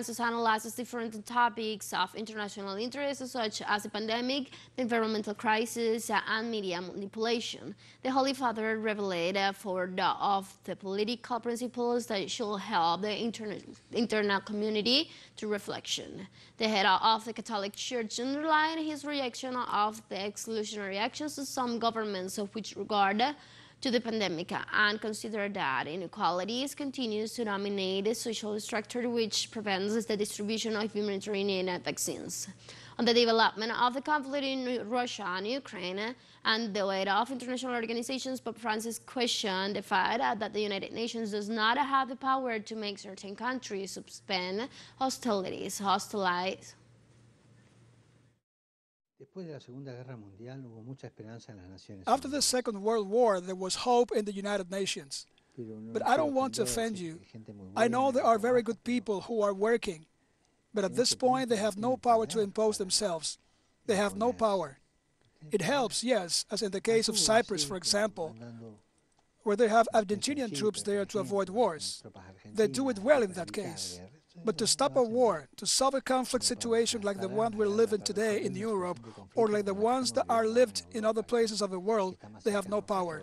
Francis analyzes different topics of international interest, such as the pandemic, the environmental crisis, and media manipulation. The Holy Father revealed four of the political principles that should help the internal community to reflection. The head of the Catholic Church underlined his reaction of the exclusionary actions of some governments with regard to the pandemic and consider that inequalities continues to dominate the social structure which prevents the distribution of humanitarian vaccines. On the development of the conflict in Russia and Ukraine and the weight of international organizations, Pope Francis questioned the fact that the United Nations does not have the power to make certain countries suspend hostilities. After the Second World War, there was hope in the United Nations. But I don't want to offend you. I know there are very good people who are working, but at this point they have no power to impose themselves. They have no power. It helps, yes, as in the case of Cyprus, for example, where they have Argentinian troops there to avoid wars. They do it well in that case. But to stop a war, to solve a conflict situation like the one we're living today in Europe, or like the ones that are lived in other places of the world, they have no power.